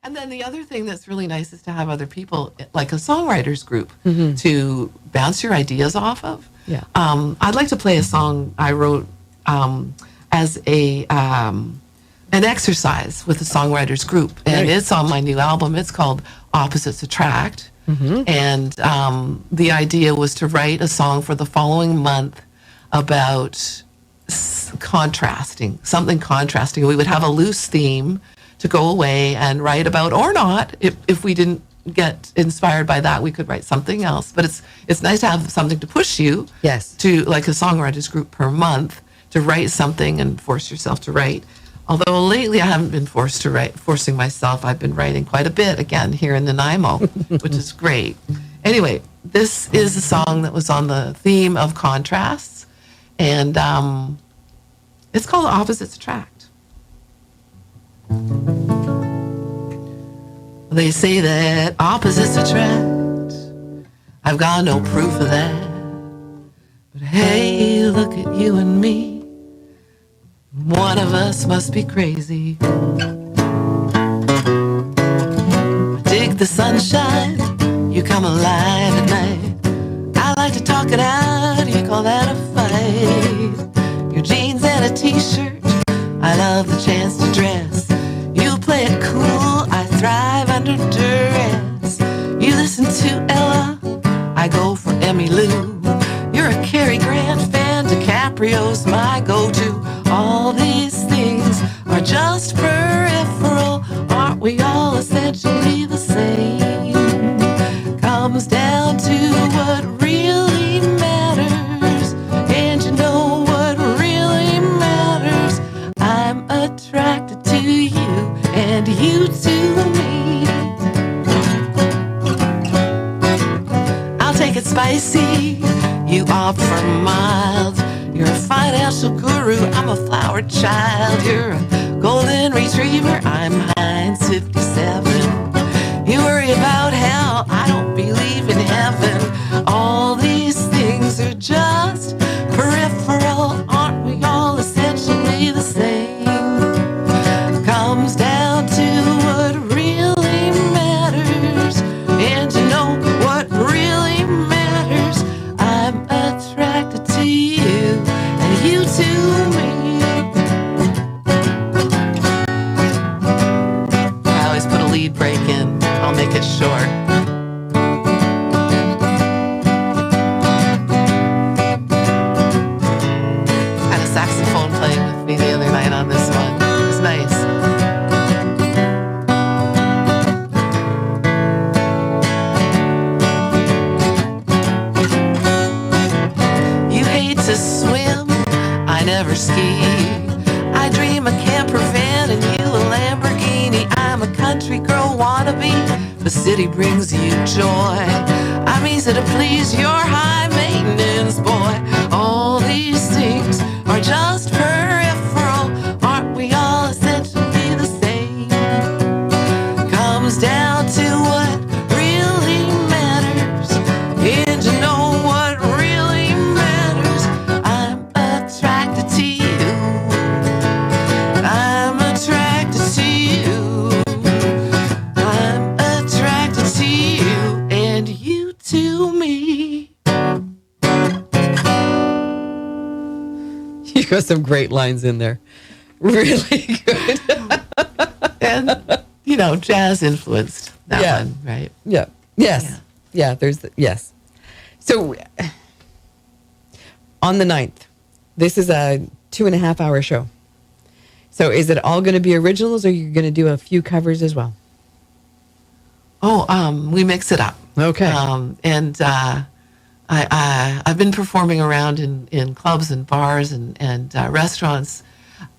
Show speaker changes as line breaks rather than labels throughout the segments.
And then the other thing that's really nice is to have other people, like a songwriters group, to bounce your ideas off of.
Yeah.
I'd like to play a song I wrote as an exercise with the songwriters group, and it's on my new album. It's called Opposites Attract, and the idea was to write a song for the following month about contrasting, something contrasting. We would have a loose theme to go away and write about, or not. If we didn't get inspired by that, we could write something else. But it's nice to have something to push you.
Yes.
To, like, a songwriters group per month, to write something and force yourself to write. Although lately I haven't been forcing myself. I've been writing quite a bit again here in Nanaimo, which is great. Anyway, this is a song that was on the theme of contrasts, and it's called Opposites Attract. They say that opposites attract. I've got no proof of that. But hey, look at you and me. One of us must be crazy. I dig the sunshine. You come alive at night. I like to talk it out. You call that a fight. Your jeans and a t-shirt. I love the chance to dress. You play it cool, I thrive under duress. You listen to Ella, I go for Emmylou. You're a Cary Grant fan, DiCaprio's my go-to. All these things are just peripheral. Aren't we all essentially the same? Comes down to what really matters. And you know what really matters. I'm attracted to you, and you to me. I'll take it spicy, you opt for mild. You're a financial guru, I'm a flower child. You're a golden retriever, I'm Heinz 57. You worry about hell, I don't believe in heaven. All these things are just peripheral. Aren't we all essentially the same? Comes down to what really matters. And you know what really matters. I'm attracted to you, and you to me. I always put a lead break in. I'll make it short. Had a saxophone playing with me the other night on this one. It was nice. You hate to swim, I never ski. I dream a camper van and you a Lamborghini. I'm a country girl wannabe, the city brings you joy. I'm easy to please, you're high maintenance, boy. All these things are just peripheral. Aren't we all essentially the same? Comes down to what really matters. And you know what really matters. I'm attracted to you. I'm attracted to you. I'm attracted to you, and you to me.
You got some great lines in there. Really good.
And, you know, jazz influenced that one, right?
Yeah. Yes. Yeah. Yes. So on the 9th, this is a 2.5-hour show. So is it all going to be originals, or are you going to do a few covers as well?
Oh, we mix it up.
Okay.
And I've been performing around in clubs and bars and restaurants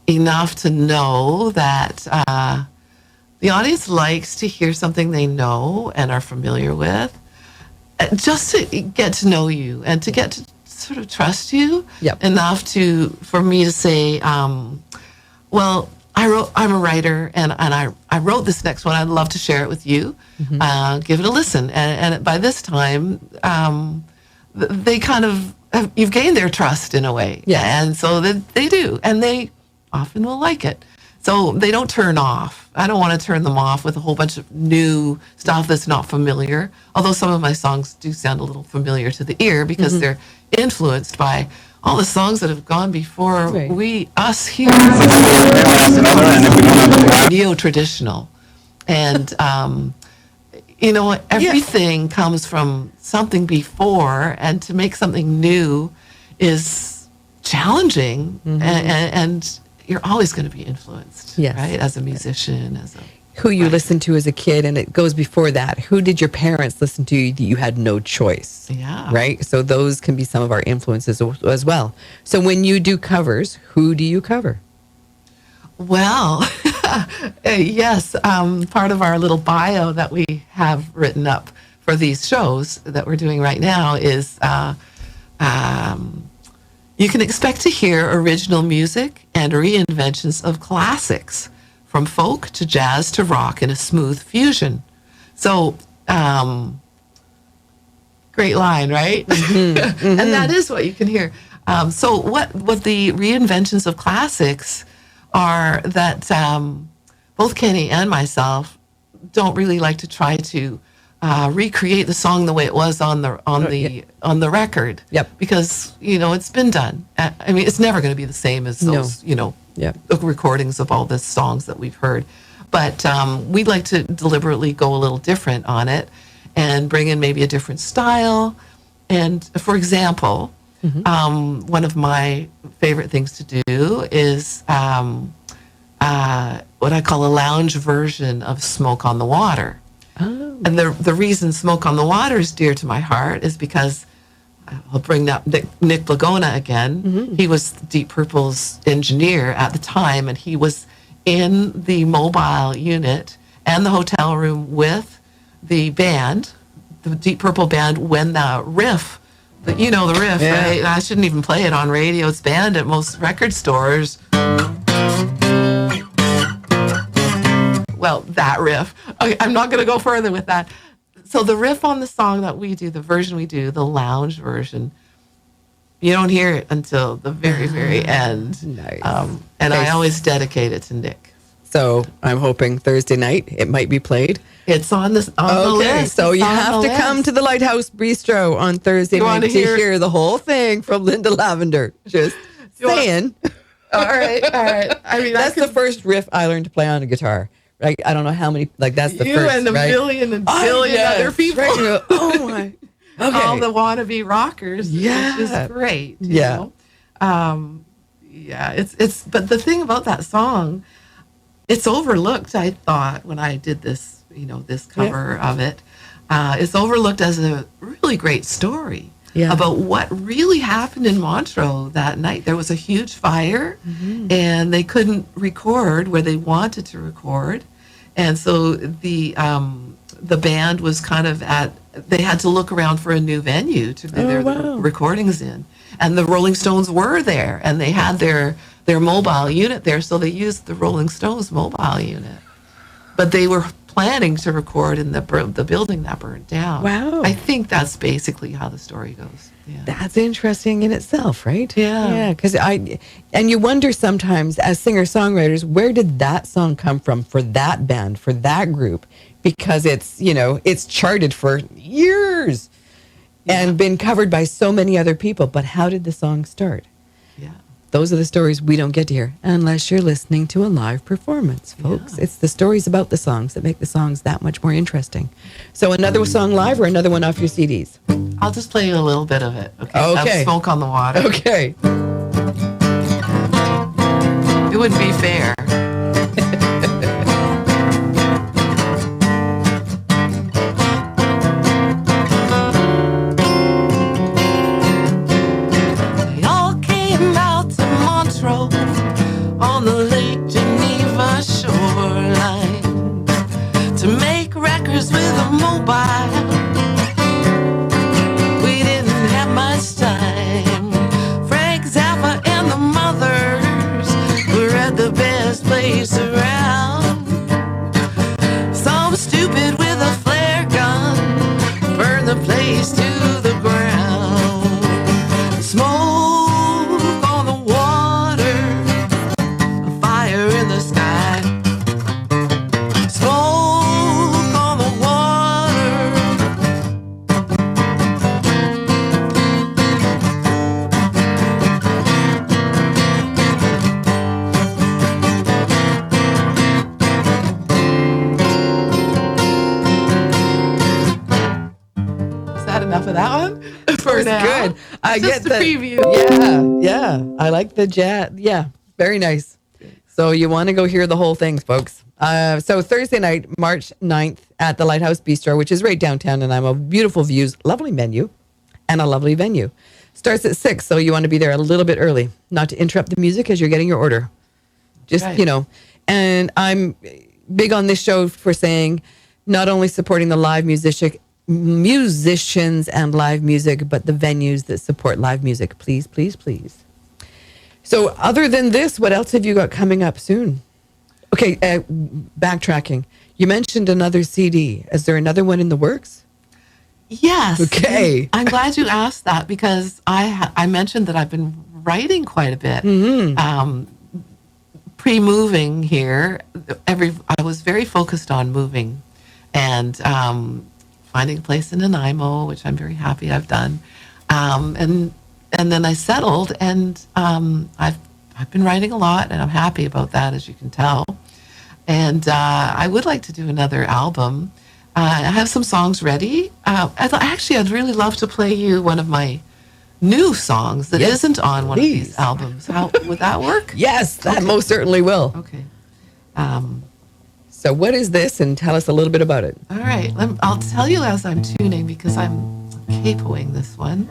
enough to know that the audience likes to hear something they know and are familiar with, just to get to know you and to get to sort of trust you enough for me to say, well, I'm a writer, and I wrote this next one. I'd love to share it with you. Give it a listen. And by this time, they kind of you've gained their trust in a way.
Yeah.
And so they do, and they often will like it. So they don't turn off. I don't want to turn them off with a whole bunch of new stuff that's not familiar. Although some of my songs do sound a little familiar to the ear because they're influenced by all the songs that have gone before us here. Neo-traditional. And, everything comes from something before, and to make something new is challenging, and you're always going to be influenced, right? As a musician,
who you listened to as a kid, and it goes before that. Who did your parents listen to that you had no choice?
Yeah.
Right? So those can be some of our influences as well. So when you do covers, who do you cover?
Well, yes. Part of our little bio that we have written up for these shows that we're doing right now is you can expect to hear original music and reinventions of classics, from folk to jazz to rock in a smooth fusion. So, great line, right? And that is what you can hear. So what the reinventions of classics are that both Kenny and myself don't really like to try to recreate the song the way it was on the record.
Yep.
Because it's been done. I mean, it's never going to be the same as those the recordings of all the songs that we've heard. But we'd like to deliberately go a little different on it and bring in maybe a different style. And for example, one of my favorite things to do is what I call a lounge version of Smoke on the Water. Oh. And the reason Smoke on the Water is dear to my heart is because I'll bring up Nick Blagona again. He was Deep Purple's engineer at the time, and he was in the mobile unit and the hotel room with the band, the Deep Purple band, when the riff, the riff, right? I shouldn't even play it on radio. It's banned at most record stores. Well, that riff. Okay, I'm not going to go further with that. So the riff on the song that we do, the version we do, the lounge version, you don't hear it until the very, very end.
Nice.
And I always dedicate it to Nick.
So I'm hoping Thursday night it might be played.
It's on the list.
So you have to come to the Lighthouse Bistro on Thursday night to hear the whole thing from Linda Lavender. Just saying.
All right. I mean,
that's the first riff I learned to play on a guitar. Right? I don't know how many. That's the
you
first.
You and a billion and billion other people.
Right. Oh my. Okay.
All the wannabe rockers. Yeah. Which is great. You know? It's. But the thing about that song, it's overlooked. I thought when I did this, this cover of it, it's overlooked as a really great story about what really happened in Montreux that night. There was a huge fire, and they couldn't record where they wanted to record, and so the band was kind of they had to look around for a new venue to do their recordings in, and the Rolling Stones were there, and they had their mobile unit there, so they used the Rolling Stones mobile unit, but they were planning to record in the building that burned down.
Wow.
I think that's basically how the story goes. Yeah.
That's interesting in itself, right?
Yeah.
Yeah, because and you wonder sometimes as singer-songwriters, where did that song come from for that band, for that group? Because it's charted for years and been covered by so many other people. But how did the song start? Yeah. Those are the stories we don't get to hear unless you're listening to a live performance, folks. Yeah. It's the stories about the songs that make the songs that much more interesting. So another song live or another one off your CDs?
I'll just play you a little bit of it. Okay. Of Smoke on the Water.
Okay.
It wouldn't be fair. On the Lake Geneva shoreline to make records with a mobile. We didn't have much time. Frank Zappa and the Mothers were at the best place around. Some stupid with a flare gun burned the place to the ground. Smoke on the water, in the sky. half of that one for
It's
now.
good. I
Just
get
a
the
preview.
Yeah. I like the jazz. Yeah, very nice. So you want to go hear the whole thing, folks. So Thursday night, March 9th at the Lighthouse Bistro, which is right downtown, and I'm a beautiful views, lovely menu, and a lovely venue. Starts at 6, so you want to be there a little bit early, not to interrupt the music as you're getting your order. Just,
Right.
you know, and I'm big on this show for saying not only supporting the live musicians and live music, but the venues that support live music. Please, please, please. So other than this, what else have you got coming up soon? Okay, backtracking. You mentioned another CD. Is there another one in the works?
Yes.
Okay.
I'm glad you asked that because I mentioned that I've been writing quite a bit. Pre-moving here, I was very focused on moving and finding a place in Nanaimo, which I'm very happy I've done. And then I settled, and I've been writing a lot, and I'm happy about that, as you can tell. And I would like to do another album. I have some songs ready. I'd really love to play you one of my new songs that
Yes,
isn't on one of
please.
these albums. How would that work?
Yes, that most certainly will.
Okay.
So what is this? And tell us a little bit about it.
All right. I'll tell you as I'm tuning because I'm capoing this one.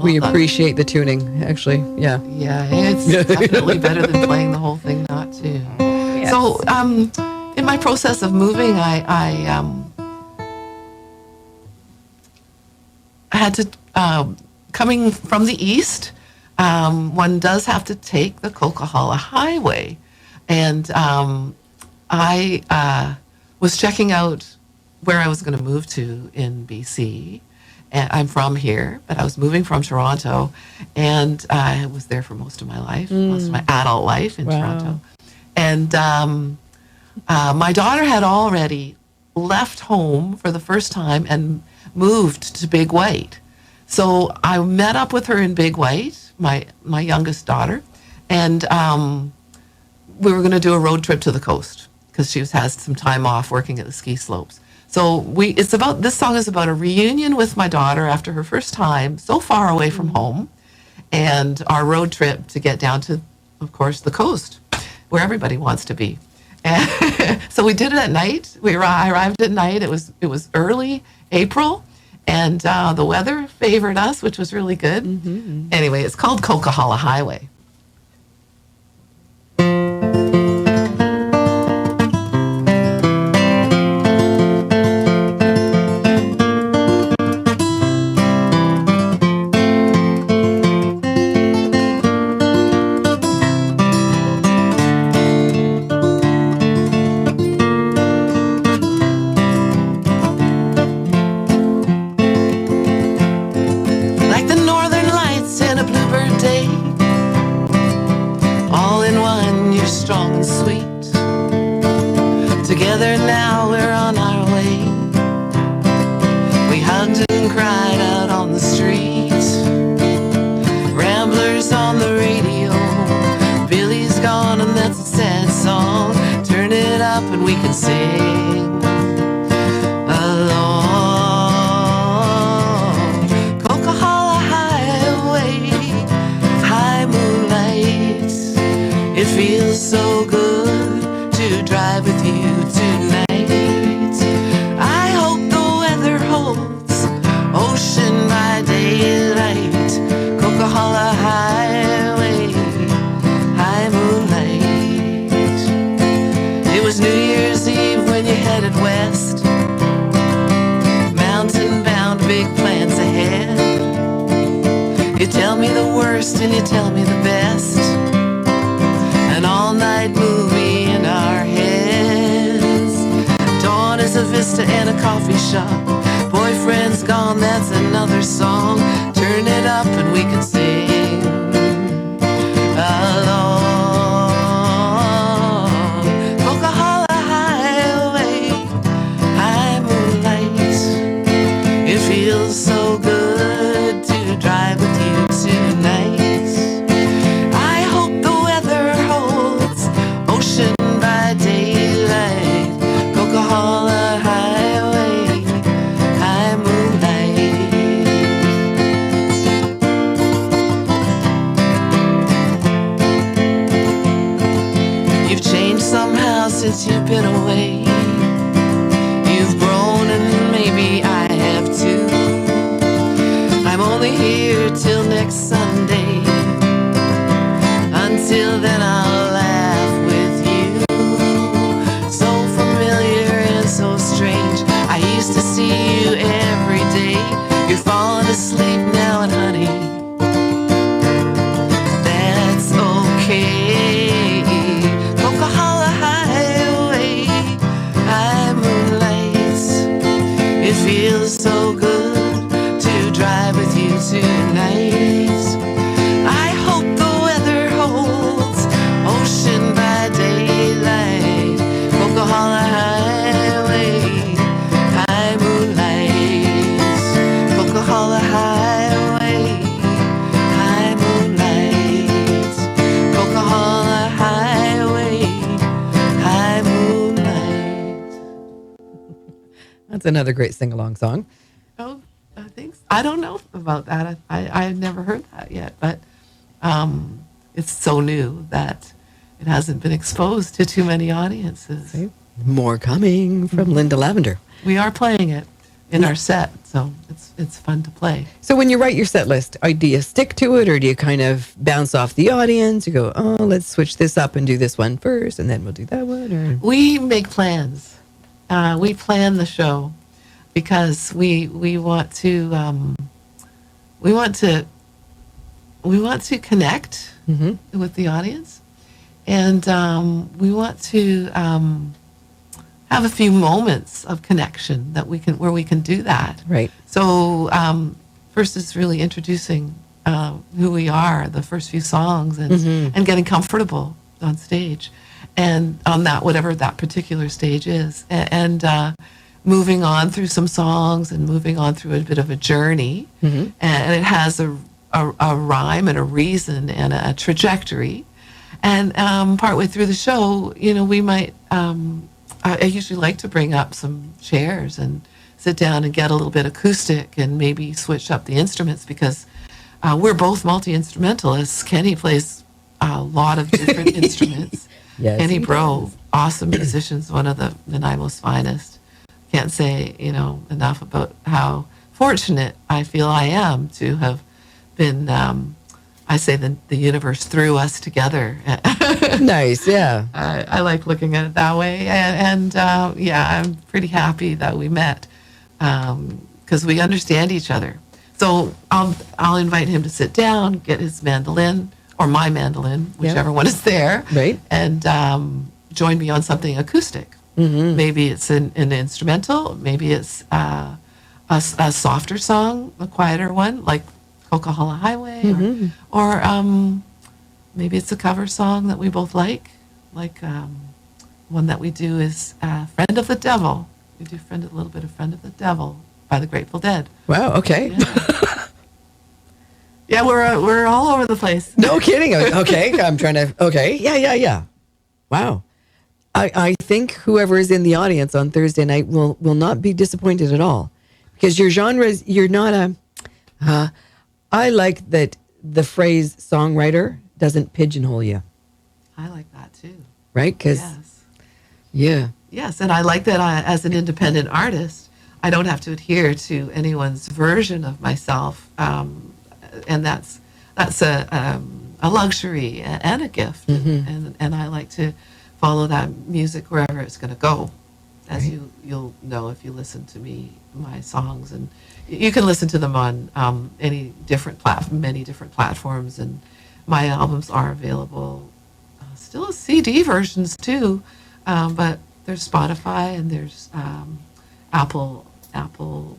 We
Hold on.
appreciate the tuning, actually. Yeah.
Yeah, it's definitely better than playing the whole thing not tuned.
Yes.
So, in my process of moving, I had to, coming from the east, one does have to take the Coquihalla Highway. And I was checking out where I was going to move to in BC. And I'm from here, but I was moving from Toronto, and I was there for most of my life, most of my adult life in
Wow.
Toronto. And my daughter had already left home for the first time and moved to Big White. So I met up with her in Big White, my youngest daughter, and we were going to do a road trip to the coast because she has some time off working at the ski slopes. So this song is about a reunion with my daughter after her first time so far away from home, and our road trip to get down to, of course, the coast where everybody wants to be. And so we did it at night. I arrived at night. It was early April, and the weather favored us, which was really good. Anyway, it's called Coquihalla Highway. Like the northern lights in a bluebird day, all in one, you're strong and sweet. Together now we're on our way. We hugged and cried out on the street. Ramblers on the radio, Billy's gone and that's a sad song. Turn it up and we can sing along. Coquihalla Highway, high moonlight. It feels so good to drive with you tonight. I hope the weather holds, ocean by daylight. Coquihalla Highway, high moonlight. It was New Year's Eve when you headed west. Mountain bound, big plans ahead. You tell me the worst and you tell me the best. An all-night movie in our heads. Dawn is a vista and a coffee shop. Boyfriend's gone, that's another song. Turn it up and we can sing along. Coquihalla Highway, high moonlight. It feels so good to drive with you tonight. I hope the weather holds, ocean by daylight. Coquihalla Highway, high moonlight. been away. You've grown and maybe I have too. I'm only here till next Sunday. Until then I'll laugh with you. So familiar and so strange. I used to see you every day. You're falling asleep now, and honey, that's okay. Coquihalla Highway, high moonlights. It feels so good to drive with you tonight. I hope the weather holds, ocean by daylight. Coquihalla Highway, high moonlights. Coquihalla Highway, high moonlights. Coquihalla Highway, high moonlights.
That's another great sing-along song.
Oh, I think so. I don't know about that. I've never heard that yet, but it's so new that it hasn't been exposed to too many audiences.
See? More coming from Linda Lavender.
We are playing it in our set, so it's fun to play.
So when you write your set list, do you stick to it, or do you kind of bounce off the audience? You go, oh, let's switch this up and do this one first, and then we'll do that one? Or
We make plans. We plan the show because we want to connect with the audience, and we want to have a few moments of connection where we can do that.
Right.
So first is really introducing who we are, the first few songs, and getting comfortable on stage, and on that, whatever that particular stage is, and moving on through some songs and moving on through a bit of a journey, and it has a rhyme and a reason and a trajectory, and partway through the show, we might. I usually like to bring up some chairs and sit down and get a little bit acoustic and maybe switch up the instruments, because we're both multi-instrumentalists. Kenny plays a lot of different instruments.
Yes,
Kenny
he
Bro,
does.
awesome musicians, one of the Nanaimo's finest. Can't say, enough about how fortunate I feel I am to have been, I say the universe threw us together.
Nice, yeah.
I like looking at it that way, and I'm pretty happy that we met, because we understand each other. So I'll invite him to sit down, get his mandolin or my mandolin, whichever one is there,
Right.
and join me on something acoustic. Maybe it's an instrumental, maybe it's a softer song, a quieter one, like Coquihalla Highway, or maybe it's a cover song that we both like one that we do is Friend of the Devil. We do a little bit of Friend of the Devil by the Grateful Dead.
Wow, okay.
Yeah, we're all over the place.
No kidding. Okay, I'm trying to, okay. Yeah. Wow. I think whoever is in the audience on Thursday night will not be disappointed at all, because your genres, you're not I like that the phrase songwriter doesn't pigeonhole you,
I like that too.
right? Because,
Yes.
yeah.
Yes, and I like that as an independent artist, I don't have to adhere to anyone's version of myself, and that's a luxury and a gift, and I like to follow that music wherever it's going to go, as you'll know if you listen to my songs, and you can listen to them on many different platforms, and my albums are available still as CD versions too, but there's Spotify and there's Apple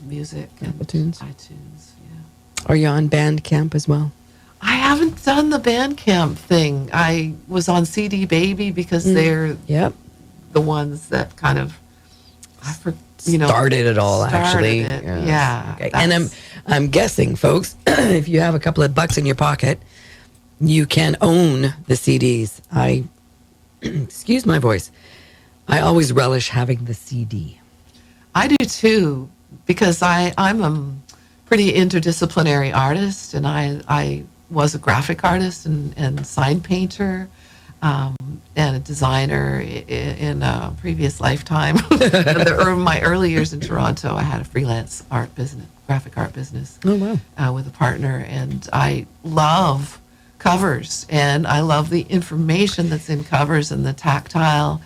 Music and
iTunes.
Yeah.
Are you on Bandcamp as well?
I haven't done the Bandcamp thing. I was on CD Baby because they're the ones that kind of
started it all, actually.
It. Yeah.
Okay. And I'm guessing, folks, if you have a couple of bucks in your pocket, you can own the CDs. Excuse my voice. I always relish having the CD.
I do too, because I'm a pretty interdisciplinary artist, and I was a graphic artist and sign painter. and a designer in a previous lifetime. My early years in Toronto, I had a freelance art business, graphic art business.
Oh, wow.
With a partner, and I love covers, and I love the information that's in covers and the tactile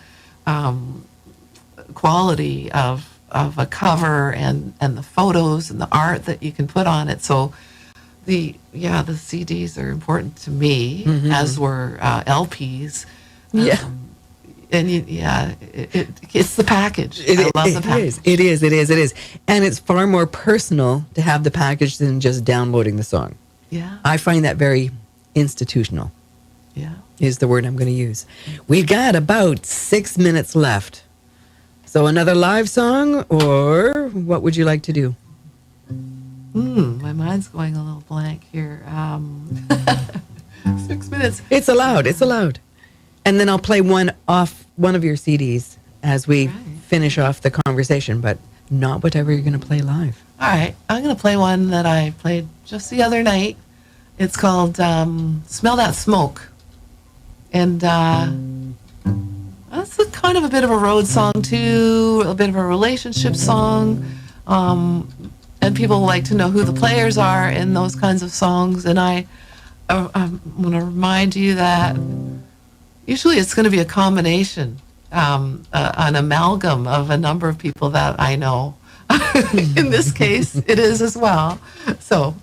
quality of a cover and the photos and the art that you can put on it. So the CDs are important to me, as were LPs.
Yeah.
It's the package. I love the package.
It is. And it's far more personal to have the package than just downloading the song.
Yeah.
I find that very institutional.
Yeah.
Is the word I'm going to use. We've got about 6 minutes left. So another live song, or what would you like to do?
My mind's going a little blank here. 6 minutes.
It's allowed. And then I'll play one off one of your CDs as we finish off the conversation, but not whatever you're going to play live.
All right. I'm going to play one that I played just the other night. It's called Smell That Smoke. And that's kind of a bit of a road song, too, a bit of a relationship song. And people like to know who the players are in those kinds of songs. And I'm going to remind you that usually it's going to be a combination, an amalgam of a number of people that I know. In this case, it is as well. So...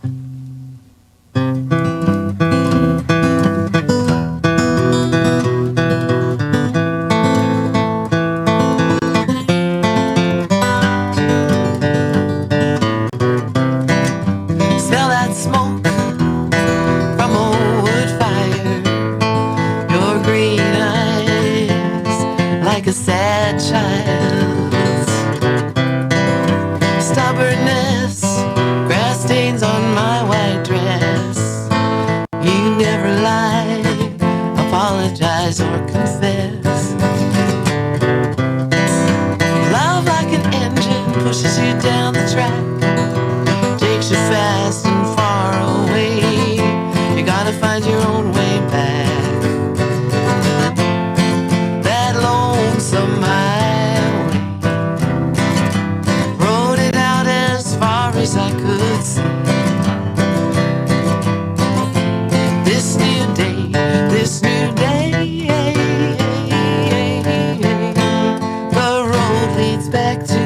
a sad child's stubbornness, grass stains on my white dress. You never lie, apologize or confess. Love like an engine pushes you down the track, takes you fast and far away. You gotta find your own way back. Some highway, rode it out as far as I could see. This new day, the road leads back to me.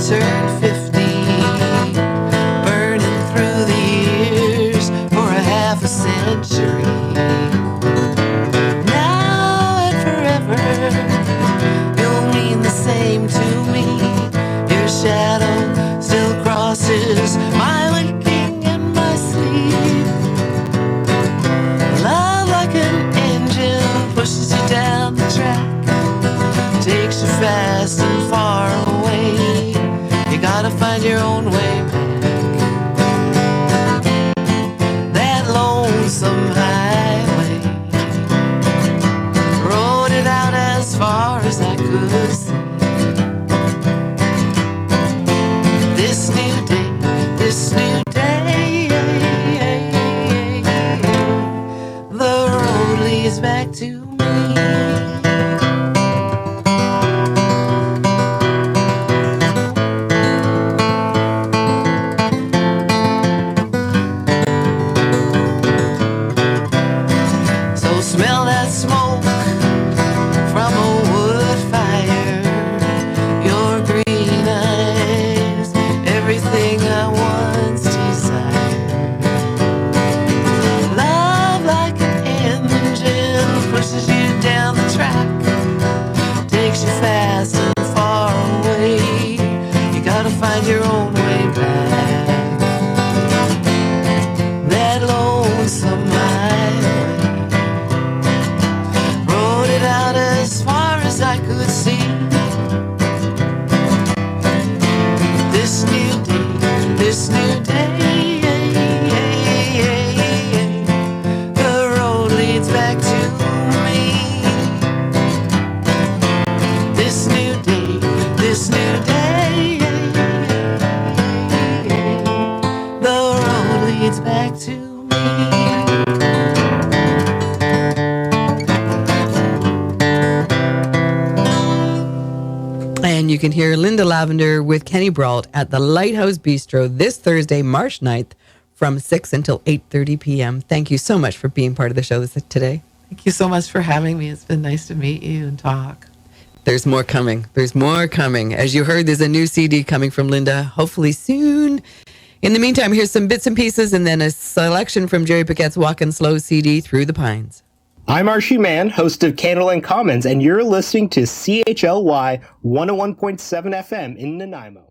Turn 50, burning through the years for a half a century. Now and forever, you'll mean the same to me. Your shadow still crosses my waking and my sleep. Love like an engine pushes you down the track, takes you fast and far away. You gotta find your own way back. That lonesome highway, rode it out as far as I could see. This new day, the road leads back to me. Smell that smoke from a wood fire. Your green eyes, everything I once desired. Love like an engine pushes you down the track, takes you fast and far away. You gotta find your own way back. That lonesome highway, out as far as I could see. This new day, the road leads back to
And you can hear Linda Lavender with Kenny Brault at the Lighthouse Bistro this Thursday, March 9th from 6 until 8:30 p.m. Thank you so much for being part of the show today.
Thank you so much for having me. It's been nice to meet you and talk.
There's more coming. There's more coming. As you heard, there's a new CD coming from Linda, hopefully soon. In the meantime, here's some bits and pieces and then a selection from Jerry Paquette's Walkin' Slow CD, Through the Pines.
I'm Archie Mann, host of Candleland Commons, and you're listening to CHLY 101.7 FM in Nanaimo.